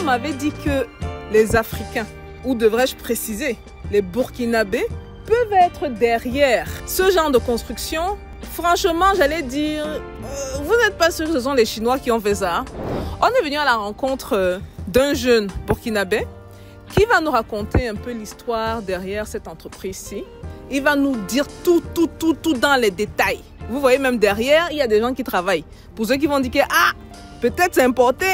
on m'avait dit que les Africains, ou devrais-je préciser, les Burkinabés, peuvent être derrière ce genre de construction. Franchement, j'allais dire, vous n'êtes pas sûr que ce sont les Chinois qui ont fait ça. On est venu à la rencontre d'un jeune Burkinabé qui va nous raconter un peu l'histoire derrière cette entreprise-ci. Il va nous dire tout dans les détails. Vous voyez, même derrière, il y a des gens qui travaillent. Pour ceux qui vont dire que, peut-être c'est importé,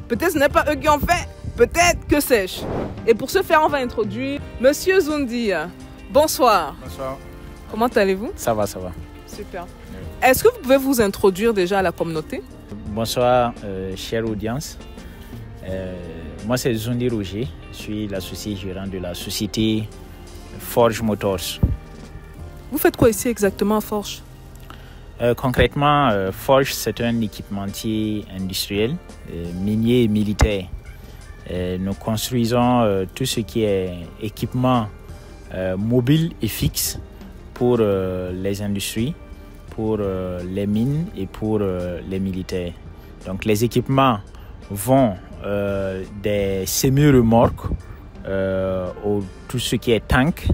peut-être ce n'est pas eux qui ont fait, peut-être que sais-je. Et pour ce faire, on va introduire Monsieur Zoundi. Bonsoir. Bonsoir. Comment allez-vous? Ça va, ça va. Super. Est-ce que vous pouvez vous introduire déjà à la communauté? Bonsoir, chère audience. Moi, c'est Zoundi Roger. Je suis l'associé gérant de la société Forge Motors. Vous faites quoi ici exactement à Forge? Concrètement, Forge, c'est un équipementier industriel, minier et militaire. Nous construisons tout ce qui est équipement mobile et fixe pour les industries, pour les mines et pour les militaires. Donc les équipements vont des semi-remorques tout ce qui est tank,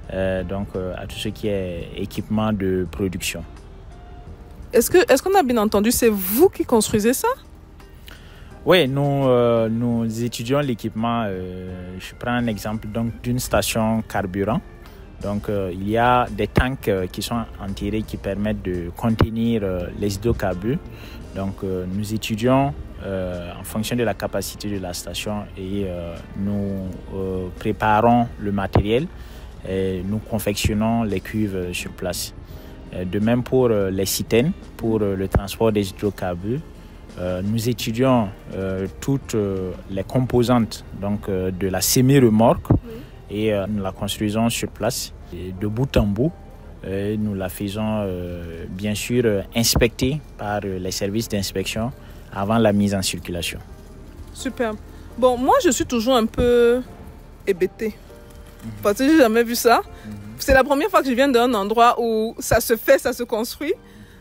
à tout ce qui est équipement de production. Est-ce qu'on a bien entendu, c'est vous qui construisez ça? Oui, nous étudions l'équipement. Je prends un exemple d'une station carburant. Donc, il y a des tanks qui sont enterrés qui permettent de contenir les hydrocarbures. Donc, nous étudions en fonction de la capacité de la station et nous préparons le matériel et nous confectionnons les cuves sur place. De même pour les citernes, pour le transport des hydrocarbures. Nous étudions toutes les composantes de la semi-remorque et nous la construisons sur place. Et de bout en bout, nous la faisons bien sûr inspecter par les services d'inspection avant la mise en circulation. Super. Bon, moi je suis toujours un peu hébétée parce que j'ai jamais vu ça. C'est la première fois que je viens d'un endroit où ça se fait, ça se construit.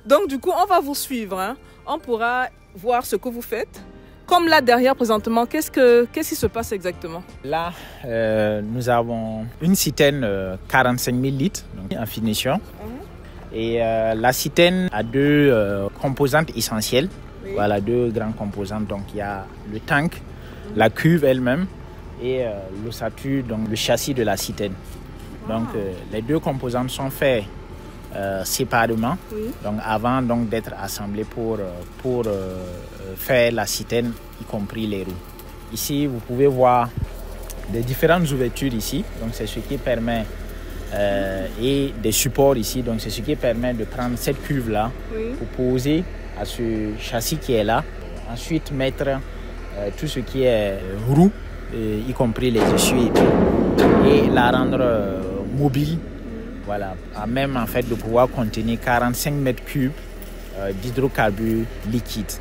Donc du coup, on va vous suivre. Hein. On pourra voir ce que vous faites. Comme là derrière présentement, qu'est-ce qui se passe exactement? Là, nous avons une citerne 45 000 litres donc, en finition. Et la citerne a deux composantes essentielles. Oui. Voilà, deux grandes composantes. Donc il y a le tank, la cuve elle-même et l'ossature, donc le châssis de la citerne. Donc les deux composantes sont faites séparément, donc avant d'être assemblées pour faire la citerne, y compris les roues. Ici, vous pouvez voir des différentes ouvertures ici, donc c'est ce qui permet et des supports ici, donc c'est ce qui permet de prendre cette cuve là pour poser à ce châssis qui est là. Ensuite mettre tout ce qui est roue, y compris les essuies et tout, et la rendre mobile. Voilà, à même en fait de pouvoir contenir 45 mètres cubes d'hydrocarbures liquides.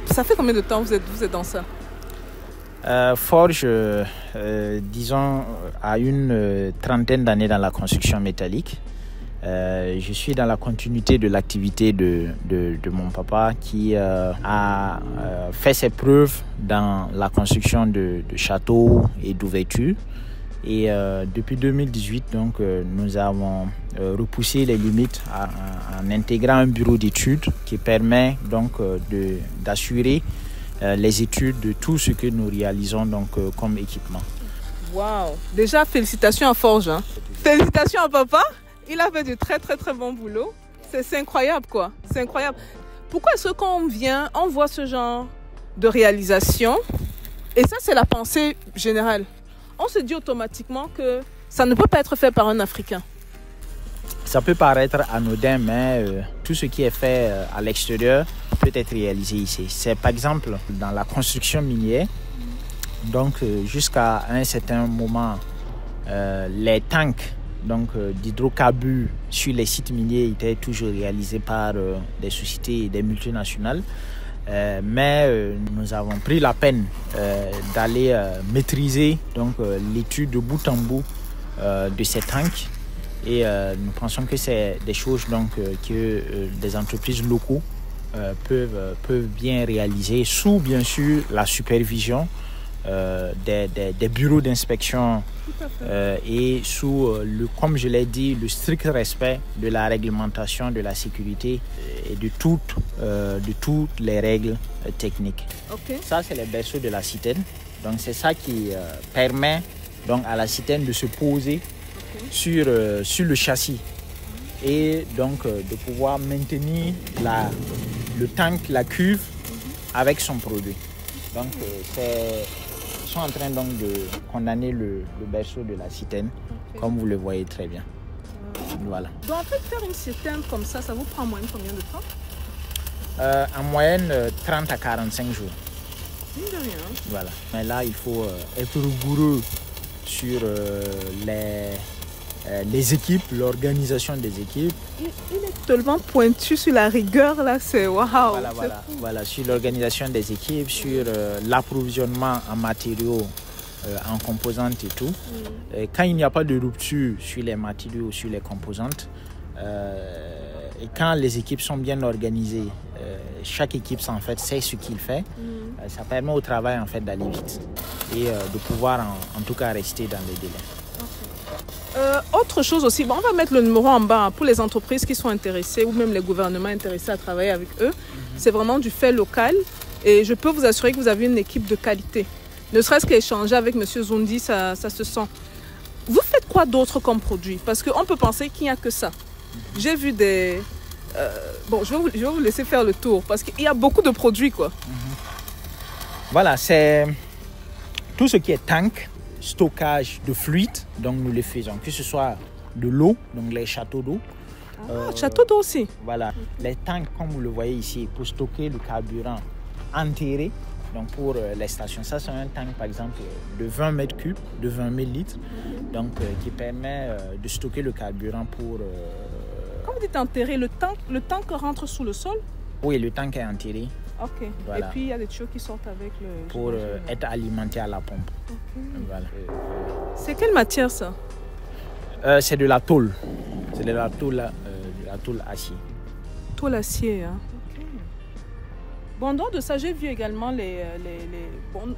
Ça fait combien de temps vous êtes dans ça? Forge, disons, a une trentaine d'années dans la construction métallique. Je suis dans la continuité de l'activité de mon papa qui a fait ses preuves dans la construction de châteaux et d'ouvertures. Et depuis 2018, donc, nous avons repoussé les limites en intégrant un bureau d'études qui permet donc d'assurer les études de tout ce que nous réalisons donc, comme équipement. Waouh! Déjà, félicitations à Forge. Hein. Félicitations à papa. Il a fait du très bon boulot. C'est incroyable quoi. C'est incroyable. Pourquoi est-ce que quand on vient, on voit ce genre de réalisation? Et ça, c'est la pensée générale. On se dit automatiquement que ça ne peut pas être fait par un Africain. Ça peut paraître anodin, mais tout ce qui est fait à l'extérieur peut être réalisé ici. C'est par exemple dans la construction minière. Donc jusqu'à un certain moment, les tanks d'hydrocarbures sur les sites miniers étaient toujours réalisés par des sociétés et des multinationales. Mais nous avons pris la peine d'aller maîtriser l'étude de bout en bout de ces tanks et nous pensons que c'est des choses que des entreprises locaux peuvent bien réaliser sous bien sûr la supervision des bureaux d'inspection et sous, comme je l'ai dit, le strict respect de la réglementation de la sécurité et de toutes les règles techniques. Okay. Ça, c'est les berceaux de la citerne. Donc, c'est ça qui permet donc, à la citerne de se poser sur le châssis et donc de pouvoir maintenir le tank, la cuve avec son produit. Donc, ils sont en train donc de condamner le berceau de la citerne, comme vous le voyez très bien. Voilà. Donc, en fait, faire une citerne comme ça vous prend en moyenne combien de temps? En moyenne, 30 à 45 jours. Mine de rien. Voilà. Mais là, il faut être rigoureux sur les équipes, l'organisation des équipes. Il est tellement pointu sur la rigueur, là, c'est waouh. Voilà, sur l'organisation des équipes, sur l'approvisionnement en matériaux, en composantes et tout. Et quand il n'y a pas de rupture sur les matériaux, sur les composantes, et quand les équipes sont bien organisées, chaque équipe en fait sait ce qu'il fait. Ça permet au travail en fait d'aller vite et de pouvoir en tout cas rester dans les délais. Autre chose aussi, on va mettre le numéro en bas pour les entreprises qui sont intéressées ou même les gouvernements intéressés à travailler avec eux. C'est vraiment du fait local et je peux vous assurer que vous avez une équipe de qualité. Ne serait-ce qu'échanger avec M. Zoundi, ça se sent. Vous faites quoi d'autre comme produit? Parce qu'on peut penser qu'il n'y a que ça. J'ai vu des... je vais vous laisser faire le tour parce qu'il y a beaucoup de produits, quoi. Voilà, c'est tout ce qui est tank, stockage de fluides, donc nous les faisons, que ce soit de l'eau, donc les châteaux d'eau. Château d'eau aussi. Voilà, les tanks, comme vous le voyez ici, pour stocker le carburant enterré, donc pour les stations. Ça, c'est un tank, par exemple, de 20 mètres cubes, de 20 000 litres, donc qui permet de stocker le carburant pour... Quand vous dites enterré, le tank rentre sous le sol? Oui, le tank est enterré. Ok. Voilà. Et puis il y a des tuyaux qui sortent avec le... Pour être alimenté à la pompe. Voilà. C'est quelle matière ça? C'est de la tôle. C'est de la tôle acier. Tôle acier, hein. Okay. Bon, en dehors de ça, j'ai vu également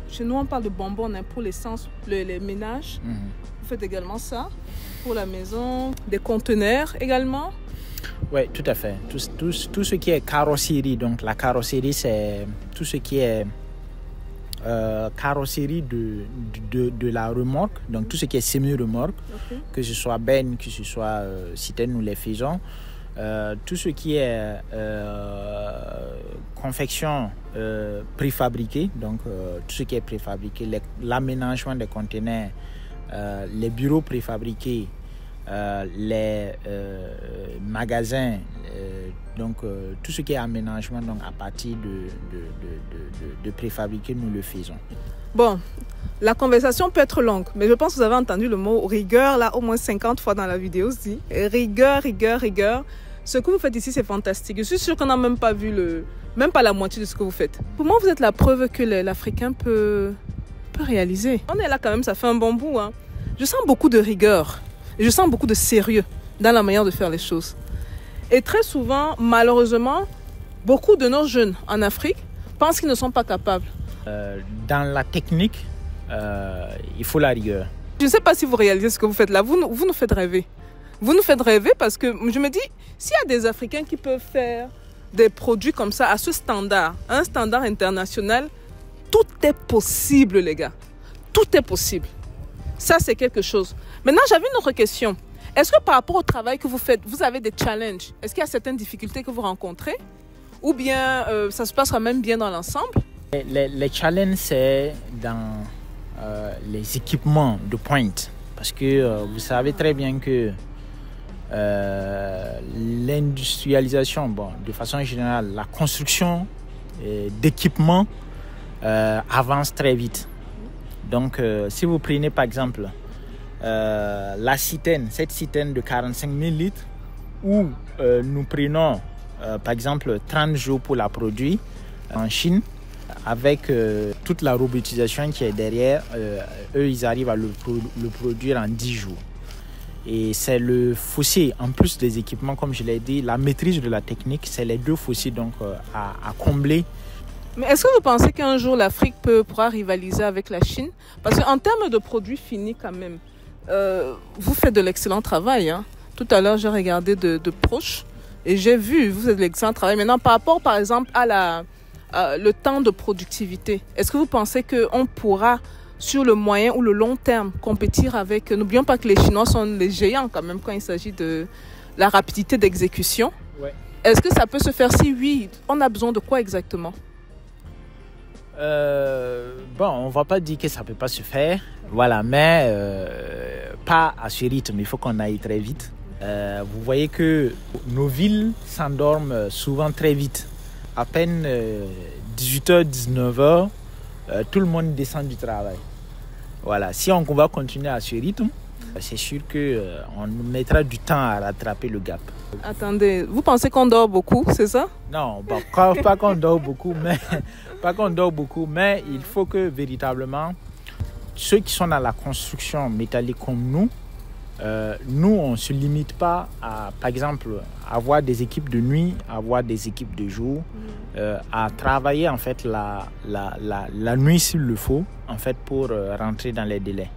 chez nous on parle de bonbons pour l'essence, les ménages. Vous faites également ça pour la maison, des conteneurs également. Oui, tout à fait. Tout ce qui est carrosserie, donc la carrosserie, c'est tout ce qui est carrosserie de la remorque, donc tout ce qui est semi-remorque, que ce soit benne, que ce soit citerne, nous les faisons. Tout ce qui est confection préfabriquée, donc tout ce qui est préfabriqué, l'aménagement des conteneurs, les bureaux préfabriqués, les magasins, donc tout ce qui est aménagement donc à partir de préfabriqués, nous le faisons. Bon, la conversation peut être longue, mais je pense que vous avez entendu le mot rigueur là au moins 50 fois dans la vidéo aussi. Rigueur, rigueur, rigueur. Ce que vous faites ici, c'est fantastique. Je suis sûre qu'on n'a même pas vu même pas la moitié de ce que vous faites. Pour moi, vous êtes la preuve que l'Africain peut réaliser. On est là quand même, ça fait un bon bout, hein. Je sens beaucoup de rigueur. Et je sens beaucoup de sérieux dans la manière de faire les choses. Et très souvent, malheureusement, beaucoup de nos jeunes en Afrique pensent qu'ils ne sont pas capables. Dans la technique, il faut la rigueur. Je ne sais pas si vous réalisez ce que vous faites là. Vous nous faites rêver. Vous nous faites rêver parce que je me dis, s'il y a des Africains qui peuvent faire des produits comme ça à ce standard, un standard international, tout est possible, les gars. Tout est possible. Ça, c'est quelque chose. Maintenant, j'avais une autre question. Est-ce que par rapport au travail que vous faites, vous avez des challenges? Est-ce qu'il y a certaines difficultés que vous rencontrez? Ou bien ça se passera même bien dans l'ensemble? Les challenges, c'est dans les équipements de pointe. Parce que vous savez très bien que l'industrialisation, de façon générale, la construction d'équipements avance très vite. Donc, si vous prenez par exemple la citerne, cette citerne de 45 000 litres, où nous prenons par exemple 30 jours pour la produire en Chine, avec toute la robotisation qui est derrière, eux ils arrivent à le produire en 10 jours. Et c'est le fossé, en plus des équipements, comme je l'ai dit, la maîtrise de la technique, c'est les deux fossés donc, à combler Mais est-ce que vous pensez qu'un jour l'Afrique pourra rivaliser avec la Chine? Parce qu'en termes de produits finis quand même, vous faites de l'excellent travail. Hein. Tout à l'heure, j'ai regardé de proche et j'ai vu, vous faites de l'excellent travail. Maintenant, par rapport par exemple à le temps de productivité, est-ce que vous pensez qu'on pourra, sur le moyen ou le long terme, compétir avec... N'oublions pas que les Chinois sont les géants quand même quand il s'agit de la rapidité d'exécution. Ouais. Est-ce que ça peut se faire? Si oui, on a besoin de quoi exactement? On ne va pas dire que ça ne peut pas se faire, voilà, mais pas à ce rythme, il faut qu'on aille très vite. Vous voyez que nos villes s'endorment souvent très vite. À peine 18h, 19h, tout le monde descend du travail. Voilà, si on va continuer à ce rythme, c'est sûr qu'on nous mettra du temps à rattraper le gap. Attendez, vous pensez qu'on dort beaucoup, c'est ça? Non, pas qu'on dort beaucoup, mais il faut que véritablement, ceux qui sont dans la construction métallique comme nous, on ne se limite pas à, par exemple, avoir des équipes de nuit, avoir des équipes de jour, à travailler en fait la nuit s'il le faut, en fait, pour rentrer dans les délais.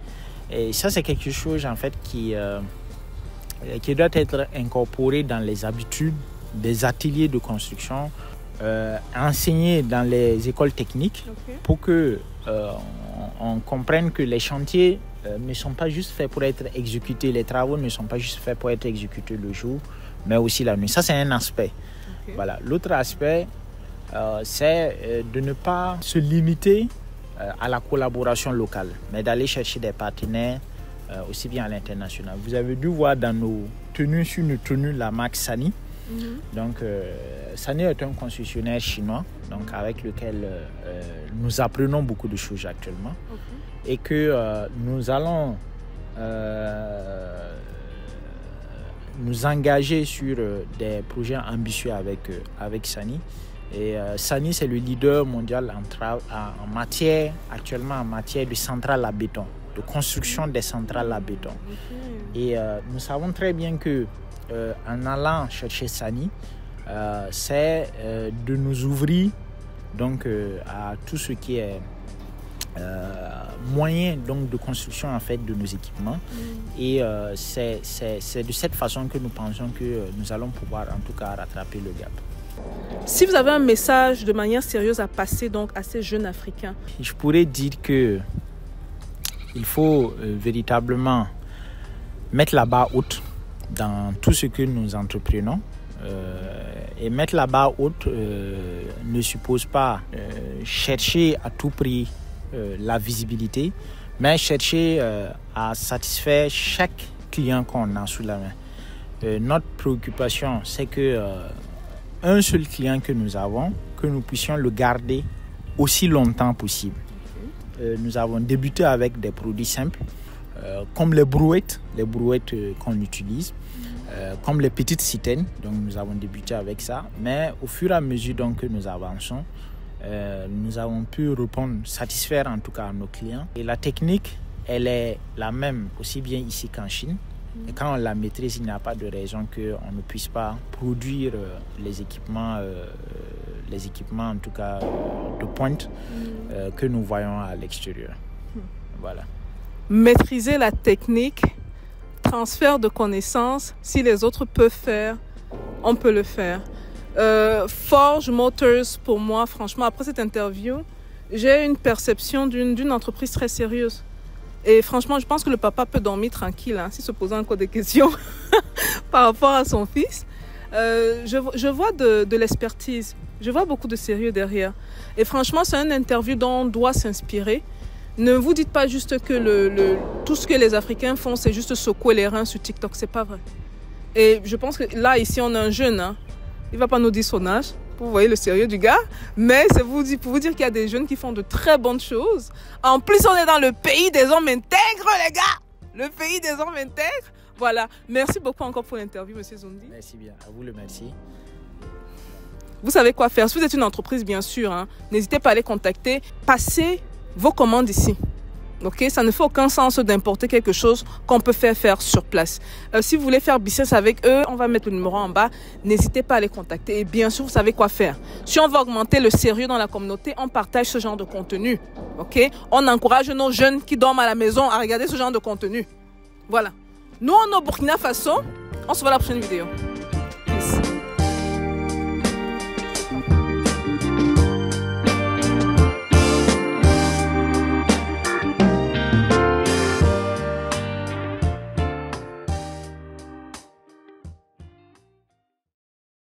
Et ça, c'est quelque chose en fait qui doit être incorporé dans les habitudes des ateliers de construction, enseigné dans les écoles techniques, pour que on comprenne que les chantiers ne sont pas juste faits pour être exécutés, les travaux ne sont pas juste faits pour être exécutés le jour, mais aussi la nuit. Ça, c'est un aspect. Voilà. L'autre aspect, c'est de ne pas se limiter à la collaboration locale, mais d'aller chercher des partenaires aussi bien à l'international. Vous avez dû voir dans nos tenues, sur nos tenues, la marque Sany. Donc, Sany est un concessionnaire chinois, donc avec lequel nous apprenons beaucoup de choses actuellement, et que nous allons nous engager sur des projets ambitieux avec Sany. Et Sany, c'est le leader mondial en matière, actuellement en matière de centrales à béton, de construction des centrales à béton. Et nous savons très bien que en allant chercher Sany, c'est de nous ouvrir donc à tout ce qui est moyen donc de construction en fait de nos équipements. Et c'est de cette façon que nous pensons que nous allons pouvoir en tout cas rattraper le gap. Si vous avez un message de manière sérieuse à passer donc à ces jeunes Africains, je pourrais dire que il faut véritablement mettre la barre haute dans tout ce que nous entreprenons. Et mettre la barre haute ne suppose pas chercher à tout prix la visibilité, mais chercher à satisfaire chaque client qu'on a sous la main. Notre préoccupation, c'est que un seul client que nous avons, que nous puissions le garder aussi longtemps possible. Nous avons débuté avec des produits simples, comme les brouettes qu'on utilise, comme les petites citernes. Donc nous avons débuté avec ça, mais au fur et à mesure donc, que nous avançons, nous avons pu satisfaire en tout cas nos clients. Et la technique, elle est la même aussi bien ici qu'en Chine. Et quand on la maîtrise, il n'y a pas de raison qu'on ne puisse pas produire les équipements en tout cas de pointe que nous voyons à l'extérieur. Voilà. Maîtriser la technique, transfert de connaissances, si les autres peuvent faire, on peut le faire. Forge Motors, pour moi, franchement, après cette interview, j'ai une perception d'une entreprise très sérieuse. Et franchement, je pense que le papa peut dormir tranquille, hein, s'il se pose encore des questions par rapport à son fils. Je vois de l'expertise, je vois beaucoup de sérieux derrière. Et franchement, c'est une interview dont on doit s'inspirer. Ne vous dites pas juste que tout ce que les Africains font, c'est juste secouer les reins sur TikTok. C'est pas vrai. Et je pense que là, ici, on a un jeune. Hein. Il ne va pas nous dire son âge. Vous voyez le sérieux du gars. Mais c'est pour vous dire qu'il y a des jeunes qui font de très bonnes choses. En plus, on est dans le pays des hommes intègres, les gars. Le pays des hommes intègres. Voilà. Merci beaucoup encore pour l'interview, M. Zondi. Merci bien. À vous le merci. Vous savez quoi faire. Si vous êtes une entreprise, bien sûr, hein, n'hésitez pas à les contacter. Passez vos commandes ici. Ok, ça ne fait aucun sens d'importer quelque chose qu'on peut faire sur place. Si vous voulez faire business avec eux, on va mettre le numéro en bas. N'hésitez pas à les contacter. Et bien sûr, vous savez quoi faire. Si on veut augmenter le sérieux dans la communauté, on partage ce genre de contenu. Ok, on encourage nos jeunes qui dorment à la maison à regarder ce genre de contenu. Voilà. Nous, on est au Burkina Faso. On se voit à la prochaine vidéo.